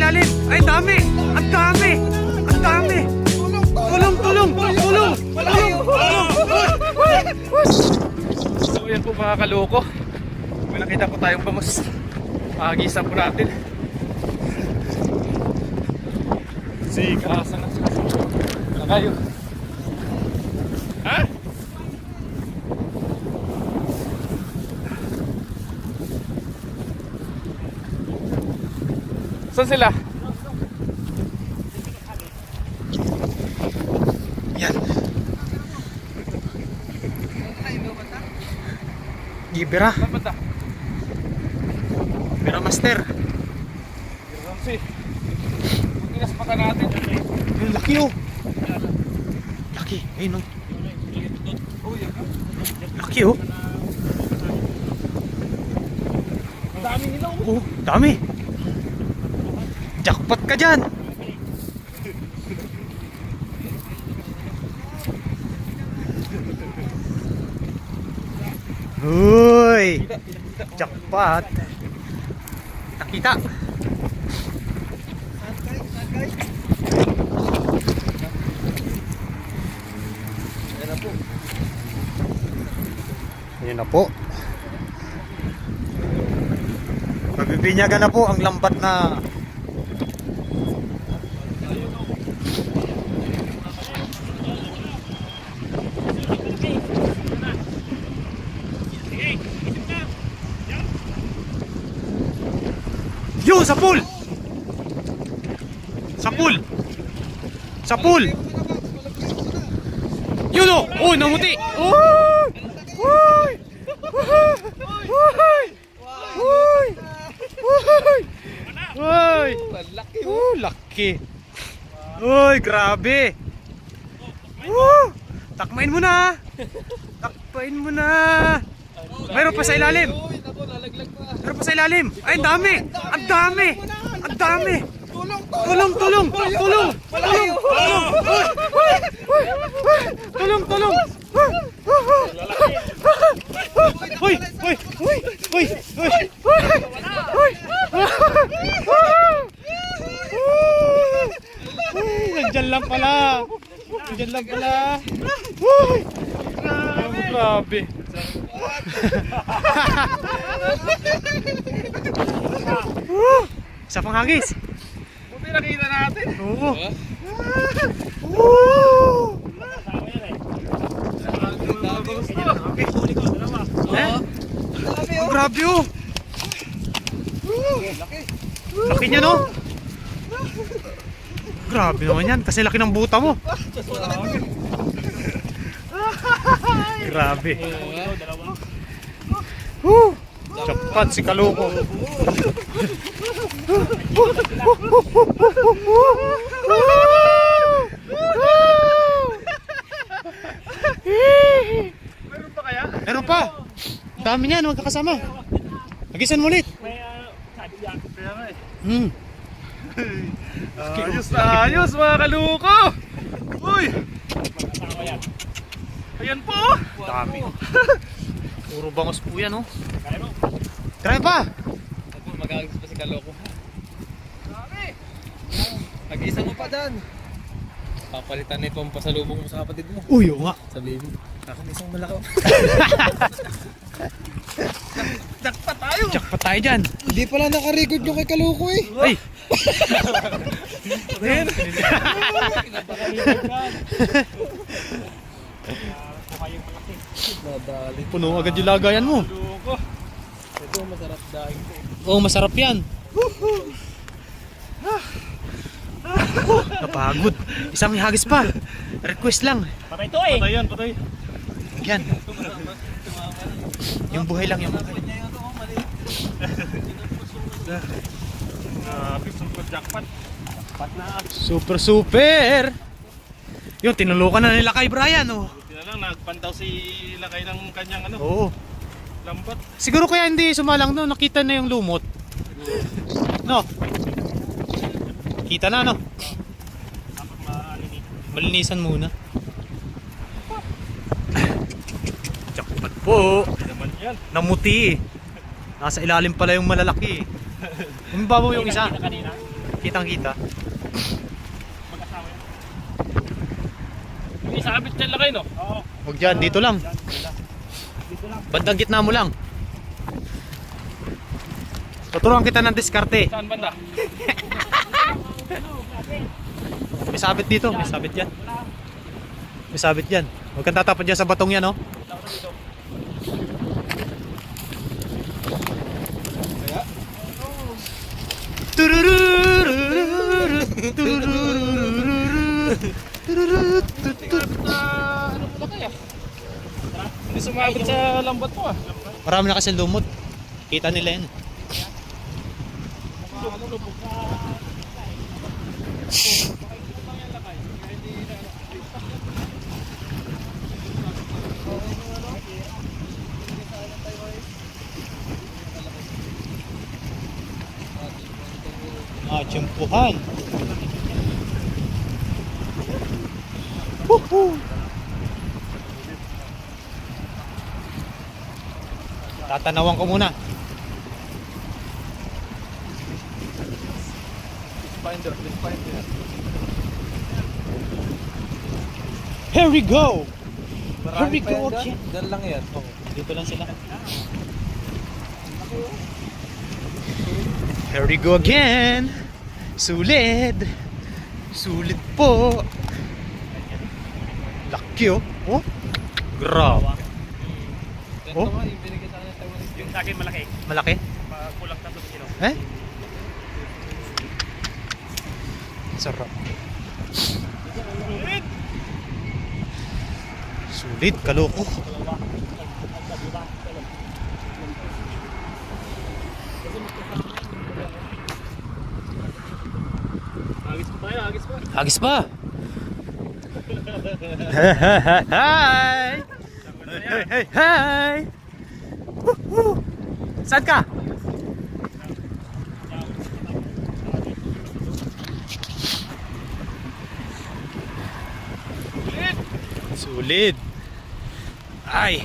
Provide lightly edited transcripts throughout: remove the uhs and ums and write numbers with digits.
ilalim. Ay, dami. Ang dami. Ang dami. Tulong, tulong, tulong. So, yan po mga kaloko. May nakita po tayong bangus. Pagisan po natin. Sikasan na kayo. Ha? Saan sila? Yan. Gibera. Gibera master. Tinas pa ka natin. Yung laki oh. Laki. Ayun oh. Laki oh. Dami nila oh. Dami. Jackpot ka dyan. Uy, jackpot. Nakita. Ayan na po. Mabibinyagan na po ang lambat na yo, sa pool! Sa pool! Sa pool! Yun o! Oh, namuti! Uy! Uy! Uy! Uy! Uy! Uy! Oh, laki! Uy, grabe! Takmain mo na! Takpain mo na! Mayroon pa sa ilalim! Meron pa sa ilalim! Ay, ang dami! Ang dami! Ang dami! Tulong! Tulong! Tulong! Tulong! Tulong! Tulong! Uy! Uy! Uy! Uy! Uy! Nandyan lang pala! Nandyan lang pala! Uy! Grabe! Isa pang hagis. Buti nakita natin. Oo. Grabe oh. Laki niya no. Grabe naman yan. Kasi laki ng buta mo. Grabe. Jackpot si Kaloko. Meron pa kaya? Meron pa. Dami niyan, magkakasama. Hagisan mo ulit. Ayos na ayos mga Kaloko. Uy. Ayan po. Dami. Puro bangus po yan oh. Try pa. Magagis pa si Kaloko. Dami. Hagisan mo pa dyan. Papalitan nito ang pasalubong mo sa kapatid mo. Uy, oo nga. Sabihin mo, kakamisang malaki. Jackpot tayo. Jackpot tayo dyan. Hindi pala nakarecord yung kay Kaloko eh. Ay. Puno agad yung lagayan mo. Ito masarap dahil. Oo, masarap yan. Napagod. Isang hagis pa. Request lang. Patay to eh. Patay yan, patay. Yan. Yung buhay lang yung buhay. Super jackpot. Jackpot na. Super super. Yung tinulukan na nila kay Brian oh. Buti na lang nagpantaw si Lakay ng kanyang ano. Oo. Lambat. Siguro kaya hindi sumalang no, nakita na yung lumot. No. Kita na no. Malinisan muna. Jackpot po. Naman yan. Namuti eh. Nasa ilalim pala yung malalaki eh. Umibabaw yung isa. Kitang-kita. Mag-asawa yan. Yung isabit dyan lakay, no? Oo. Huwag dyan, dito lang. Dito lang. Bandang gitna mo lang. Tuturuan kita ng diskarte. Saan banda? May sabit dito, may sabit dyan. May sabit dyan. Huwag kang tatapon dyan sa batong yan, oh. Ano mo lakay ah? Hindi sumabot sa lambat mo ah. Marami na kasi lumot. Kita nila yan. Tiyempuhan. Woohoo! Tatanawan ko muna. Here we go! Here we go again. Diyan lang yan. Dito lang sila. Here we go again. Sulit. Sulit po. Laki oh. Oh. Grabe. Ganito Oh. nga, yung binigay sa akin ng Taiwanese. Yung sa akin malaki. Malaki? Kulang 3 kilo. Eh? Sarap. Sulit, kaloko. Agis pa tayo, agis pa. Hagis pa. Hi! Hey, hey, hi! Woohoo! Saan ka? Sulit. Ay.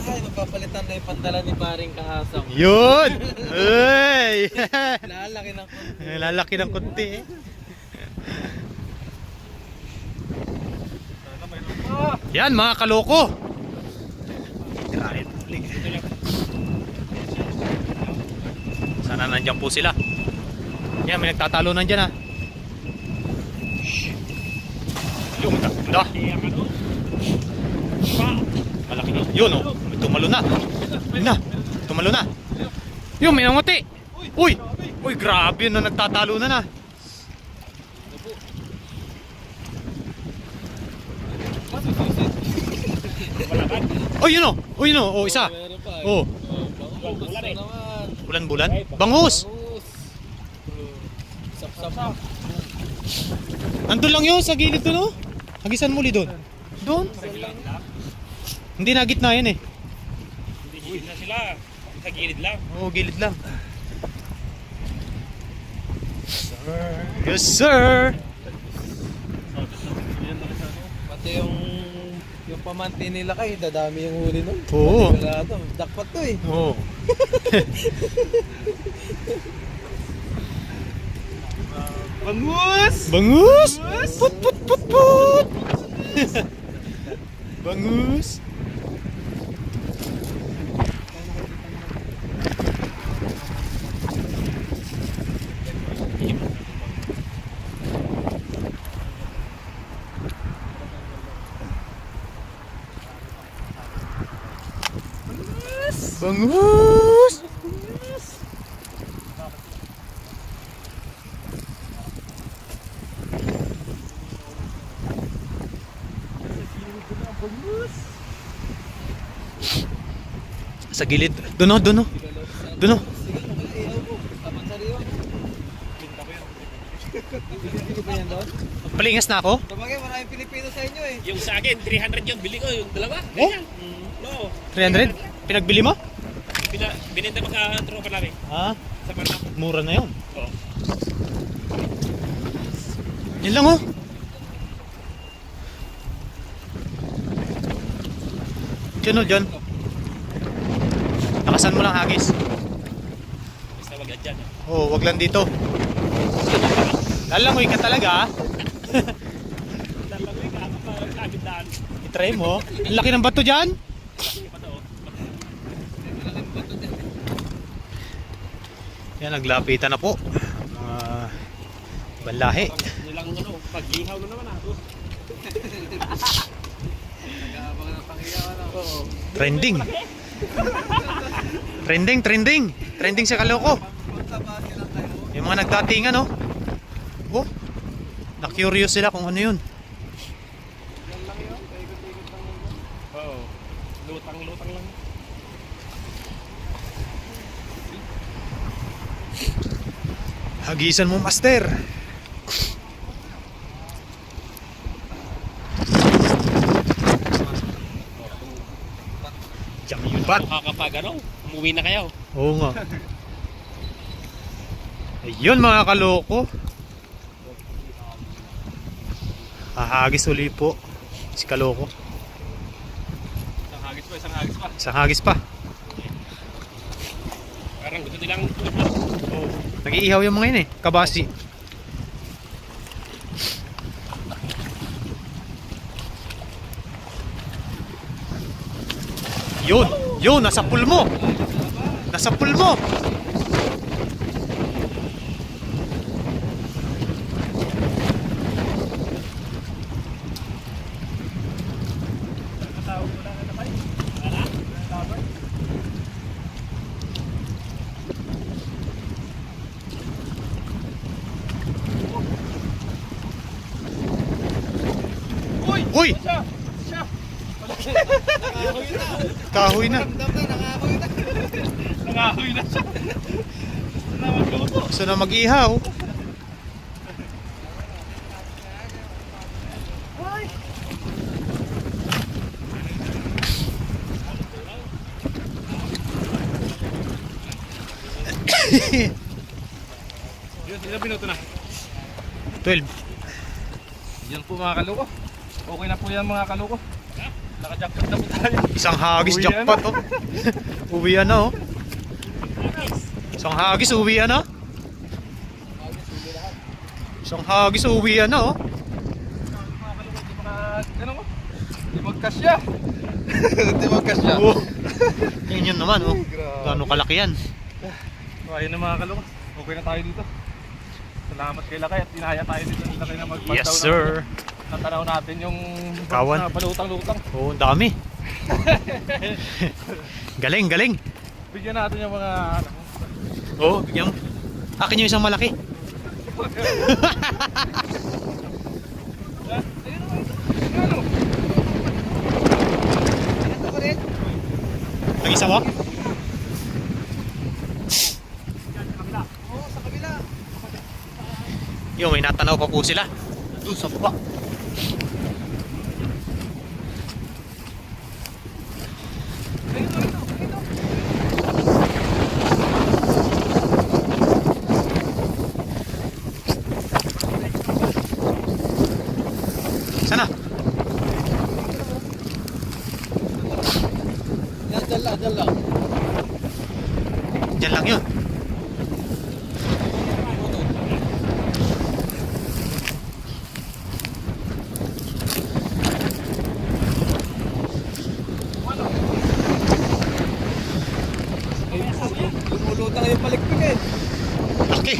Ay, magpapalitan na yung pandala ni paring kahasang. Yun! Ay! Lalaki ng konti. Lalaki ng konti eh. Yan mga kaloko. Tirahin ulit. Sana nandiyan po sila. Yan, may nagtatalo nandiyan ah. Yung da. Malaki na. Yun oh. May tumalo na. Yun na. Tumalo na. Yun, may nanguti. Uy! Uy, grabe yun na nagtatalo na na. Oh, yun oh. Oh, yun oh. Oh, isa. Meron pa. Oh. Bangus na naman. Bulan-bulan. Bangus. Bangus. Sap-sap. Nandun lang yun sa gilid doon oh. Hagisan muli doon. Doon. Hindi na gitna yan eh. Hindi higit na sila. Sa gilid lang. Oo, gilid lang. Yes, sir. Pati yung pamanti nila kay dadami yung huli nun. Oo. Pati wala to. Jackpot to eh. Oo. Bangus! Bangus! Put put put put! Bangus! Bangus! Sa gilid. Doon oh, doon oh. Doon oh. Sige, ihaw ko. Taman sa riyo. Pilipino ba yan doon? Palingas na ako? Sabagay, maraming Pilipino sa inyo eh. Yung sa akin, 300 yun. Bili ko yung dalawa. Oh? Ganyan. No. 300? Pinagbili mo? Binenta mo sa tropa namin. Ha? Sa Parna. Mura na yun. Oo. Yan lang oh. Diyan o, dyan. Lakasan mo lang hagis. Basta wag dyan. Oo, wag lang dito. Lalangoy ka talaga, ah. Lalangoy ka, agad-daan. I-try mo. Ang laki ng bato dyan. Yan, naglapitan na po. Mga balahe. Nilang ano, paglihaw na naman ako. Nag-aabang ng pakiyaw na. Oo. Trending. Trending sa Calooco. Punta ba sila kayo? Yung mga nagdatingan, no? Oh, na-curious sila kung ano yun. Yan lang yun. Paikot-ikot lang yun. Oo. Lutang-lutang lang. Hagisan mo, master. Jambat. Kapag ano, umuwi na kayo. Oo nga. Ayun mga kaloko. Hahagis uli po si Kaloko. Isang hagis pa, isang hagis pa. Isang hagis pa. Parang gusto nilang Oh. Nag-iihaw yung mga yun eh. Kabasi. Yun, nasa pool mo. Nasa pool mo. Uy! Kahoy na. nangahoy na siya. Na magluto. Gusto na mag-ihaw. Yun, ilang minuto na. 12. Yan po mga kaloko. Okay na po yan mga kaloko. Naka-jackpot na po tayo. Isang hagis Uwi jackpot oh. Uwian na oh. Isang hagis uwian na. Isang hagis uwian na oh. Mga kaloko, di mga, ano mo? Di magkasya. Di magkasya. Oh. Yan naman oh. Gaano kalaki yan. So ayun na mga kaloko. Okay na tayo dito. Salamat kay Lakay at inaya tayo dito ni Lakay na mag-pad Yes down sir. Natanaw natin yung Kawan. na balutang-lutang. Oh, ang dami. Galing, galing. Bigyan natin yung mga ano. Oh, bigyan. Akin yung isang malaki. Ano? Nag-isa mo? Yung may natanaw pa po sila. Doon sa baba. Sana? Yan, dyan lang, dyan lang. Diyan lang yun. Lumulutang yung palikpik eh. Laki.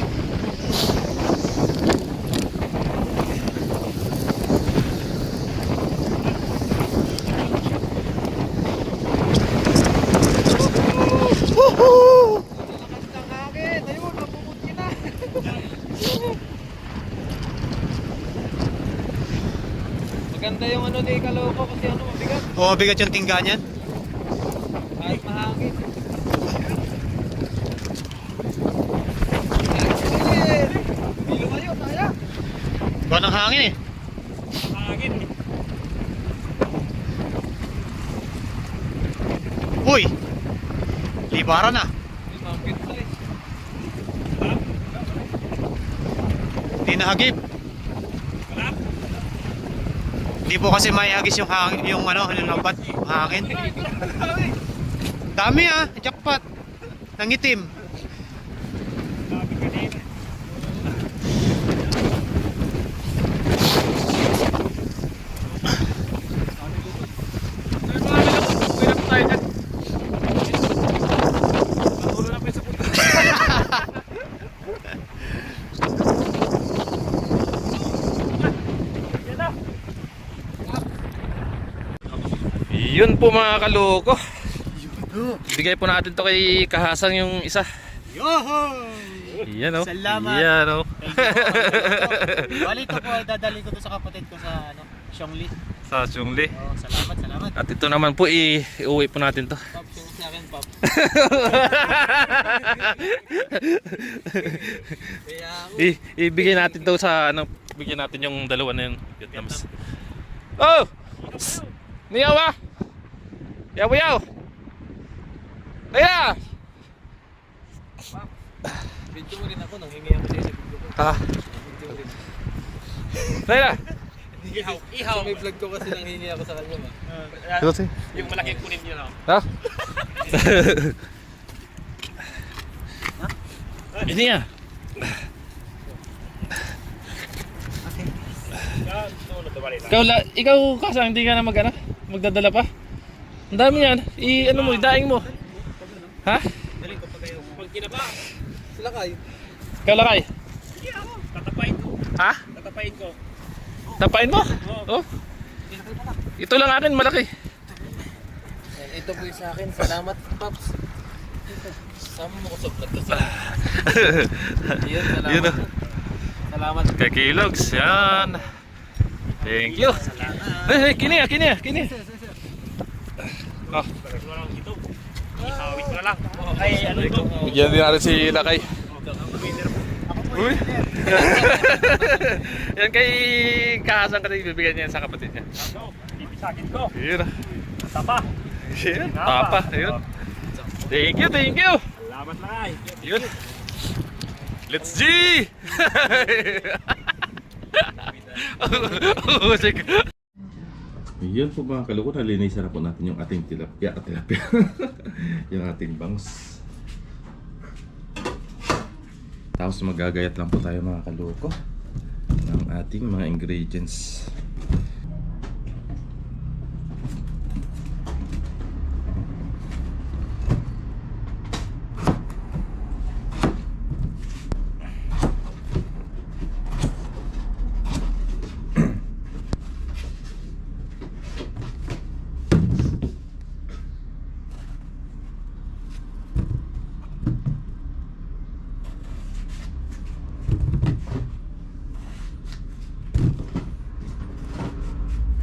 Woohoo! Lakas ng hangin. Ayun, napumuti na. Maganda yung ano ni Kaloko kasi ano mabigat. Oh, mabigat yung tingga niyan. Kahit mahangin. Hindi lumayo, kaya. Gawa ng hangin eh. Hangin. Uy! Libara na. May mga pizza eh. Hindi na hagip. Hindi Hindi po kasi may agis yung hangin, yung ano, yung labat, yung hangin. Dami ah, jackpot. Nangitim. Yun po mga kaloko. Bigay po natin to kay Kahasan yung isa. Yoho! Yan o. Salamat. Yan o. Bali ito po, dadali ko to sa kapatid ko sa ano, Xiongli. Sa Chungli. Oh, salamat, salamat. At ito naman po iuwi po natin to. Pop, yung sa akin, Pop. Kaya ako. Ibigay natin to sa ano, bigyan natin yung dalawa na yun. Vietnamese. Oh! Niyaw ah! Yaw yaw! Kaya! Video mo rin ako, nanghingi ako sa'yo sa video ko. Ah, Video mo rin. kaya! Ihaw. Sa may vlog ko kasi nanghingi ako sa kanya ba? Ito si. Yung malaking kunin niyo na. Ha? Ini ya. Ikaw Kasa, hindi ka na magdadala pa? Ang dami yan. Ano mo, idaing mo. Ha? Daling ko pa kayo. Pag kinaba, sila kayo. Ikaw lakay. Hindi ako. Tatapain ko. Ha? Tatapain ko. Tapain mo? Oh. Ito lang akin, malaki. Ito po yung sa akin. Salamat, Pops. Sama mo ko sa vlog kasi. Yun, salamat. Yun oh. Salamat. Kay Kilogs, yan. Thank you. Eh, kini. Oh. Ihawit ko na lang. Ay, ano ito? Bigyan din natin si Lakay. Uy. Yan kay Kahasan kasi bibigyan niya sa kapatid niya. Ipisagin ko. Yun. Tapa. Yun. Papa. Yun. Thank you. Salamat na ay. Yun. Let's G! Yun po mga kaloko, nalinisan na po natin yung ating tilapia. Yung ating bangs. Tapos magagayat lang po tayo mga kaloko ng ating mga ingredients.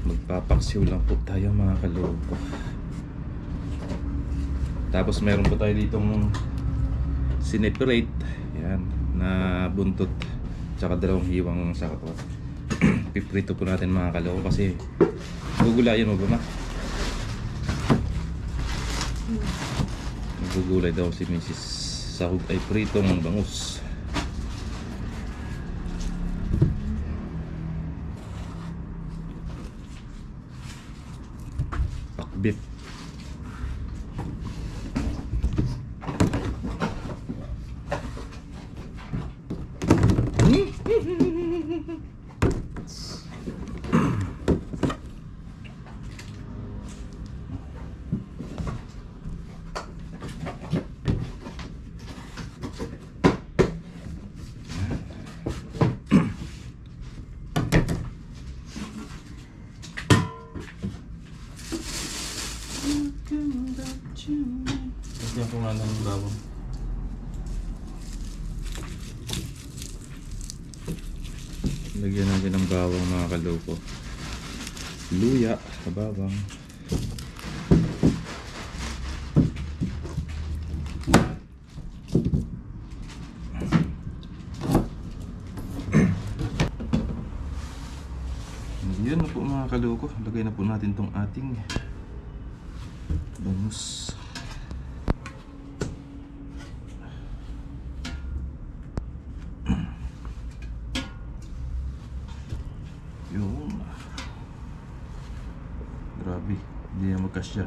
Magpapaksiw lang po tayo mga kaloko. Tapos meron po tayo ditong sineperate. Yan, na buntot. Tsaka dalawang hiwang sa katawan. Piprito po natin mga kaloko kasi gugulayan mo ba ma? Gugulay daw si Mrs. Sahog ay pritong bangus. Pakbit. Lagyan ko nga ng bawang. Lagyan natin ng bawang mga kaloko. Luya sa bawang. Yan na po mga kaloko. Lagay na po natin tong ating bangus. Yun. Grabe, hindi na magkasya.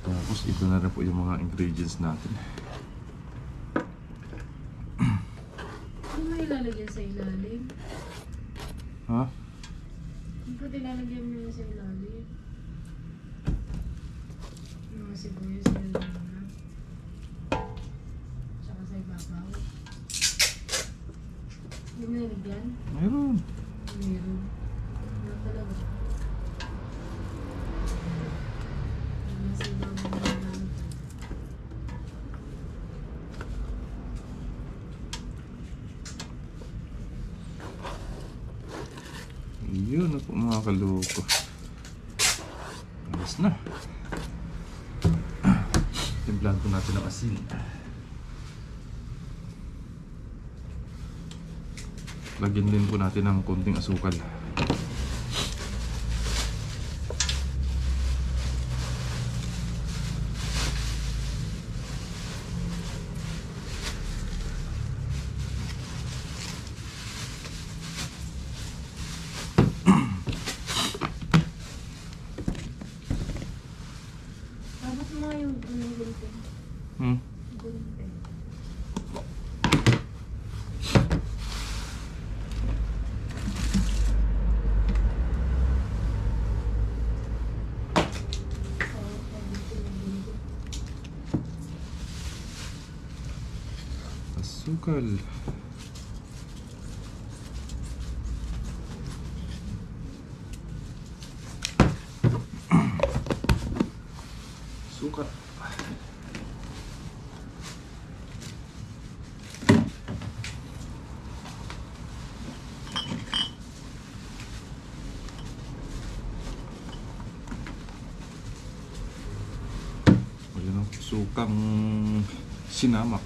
Tapos ito na rin po yung mga ingredients natin. Ano mo ilalagyan sa ilalim? Ha? Ano po ilalagyan mo sa ilalim? Yung mga sibuyas na lang. Tsaka sa ibabaw. Hindi mo nalagyan? Mayroon. Meron. Ano talaga? Nasa ibabaw na lang. Yun na po mga kaloko. Alas na. Timplahan po natin ang asin. Lagyan din po natin ng konting asukal. Tapos mo nga yung gunting. Hmm. Gunting. Asukal. Suka. Ayan o, sukang sinamak.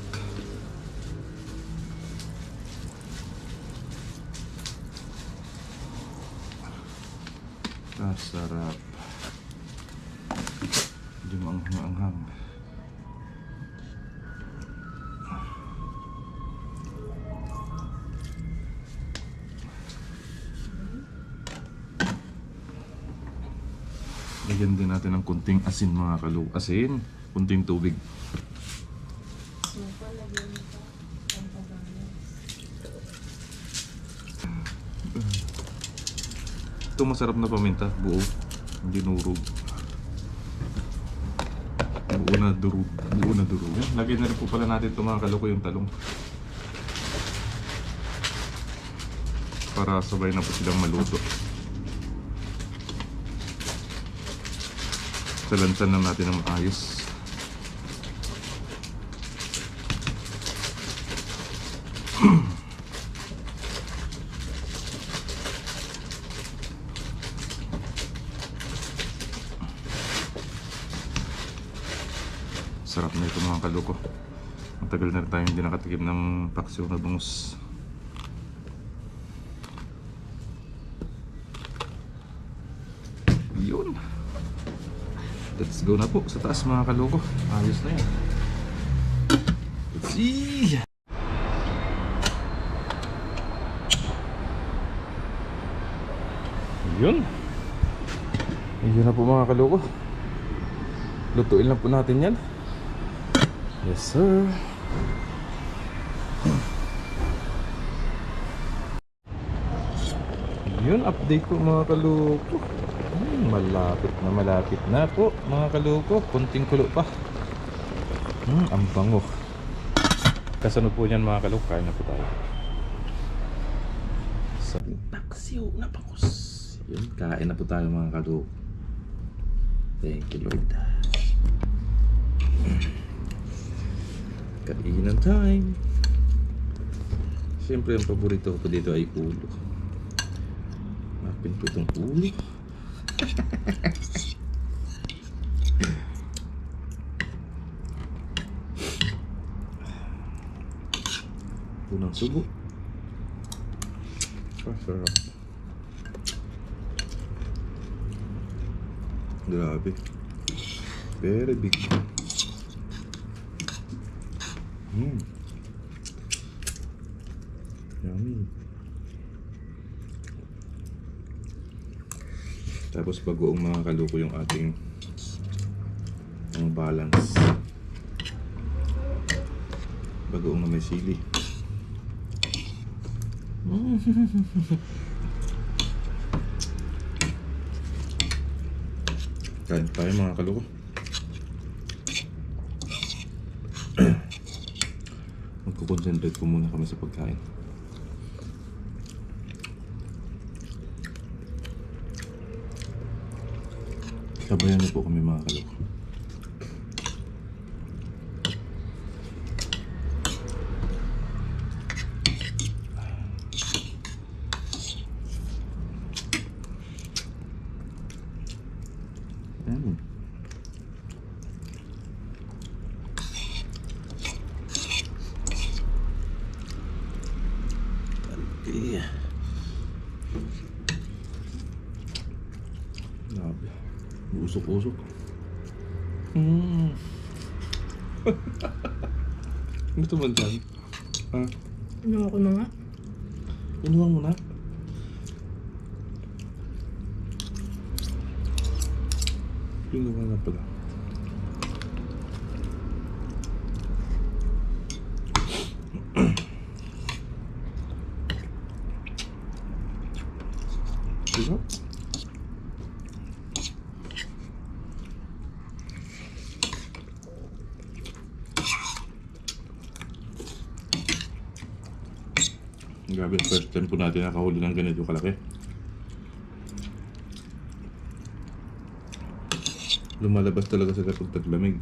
Sarap. Hindi maanghang-anghang. Lagyan din natin ng kunting asin mga kaloko. Asin, kunting tubig. Suka, lagyan mo pa. Pampabalas. Ito masarap na paminta, buo. Hindi nurog. Buo na durog. Buo na durog. Yan, lagyan na rin po pala natin ito mga kaloko yung talong. Para sabay na po silang maluto. Salansan lang natin ng maayos. Sarap na ito mga kaloko. Matagal na rin tayo hindi nakatikim ng paksiw na bangus. Yun. Let's go na po sa taas mga kaloko. Ayos na yan. Let's see. Yun. Yun na po mga kaloko. Lutuin lang po natin yan. Yes sir. Yun, update po mga kaloko. Malapit na po mga kaloko. Kunting kulo pa. Ang bango. Kasunod po niyan mga kaloko. Kain na po tayo. Sa paksiw na bangus. Yun, kain na po tayo mga kaloko. Thank you Lord. Kainan time. Siyempre ang paborito ko dito ay ulo. Mapin po itong ulo. Unang subo. Sarap. Grabe. Very big. Yummy. Tapos bagoong mga kaluko yung ating ang balance. Bagoong na may sili. Kain tayo mga kaluko. Magkukonsentrate ko muna kami sa pagkain. Sabayan niyo po kami mga kaluko. Okay. Grabe. Usok-usok. Gusto mo dyan? Ha? Ano ko na nga? Inuha mo na? Inuha na pala. Diba? Grabe, first time po natin nakahuli ng ganito kalaki. Lumalabas talaga sa kapag taglamig.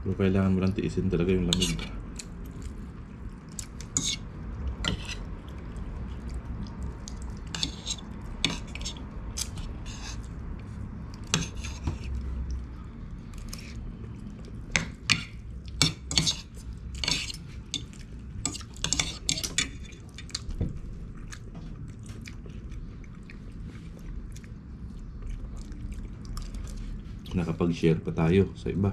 Pero kailangan mo lang tiisin talaga yung lamig. Nakapag-share pa tayo sa iba.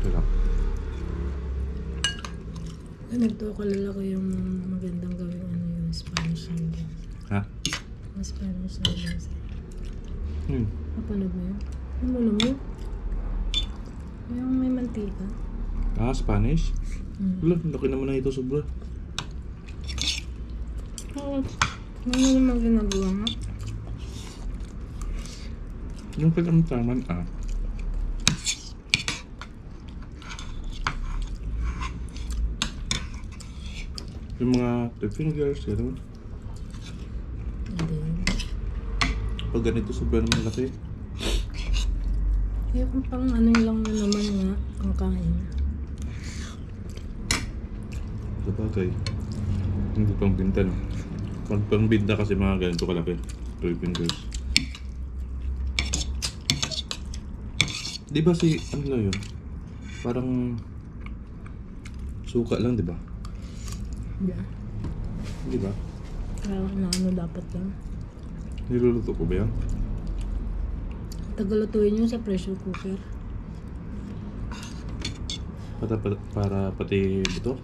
Sarap. Ganito kalala ko yung magandang gawin yung Spanish noodles. Ha? Yung Spanish noodles. Hmm. Napanood mo yun? Ano mo naman? Yung may mantika. Ah, Spanish? Hmm. Wala, laki naman na ito sobra. Oo. Ano naman ginagawa nga? Yung kalamtaman yung mga fingers, gano'n. Hindi. Pag ganito, sobrang malaki. Yung pang ano lang na naman nga ang kain. Sabagay. Hindi pang binta, no? Pag pang binta kasi mga ganito kalaki. 3 fingers. Di ba si, ano na yun? Parang suka lang, di ba? Yeah. Di ba? Kaya na ano dapat lang. Niluluto ko ba yan? Tagalutuin nyo sa pressure cooker. Para pati ito?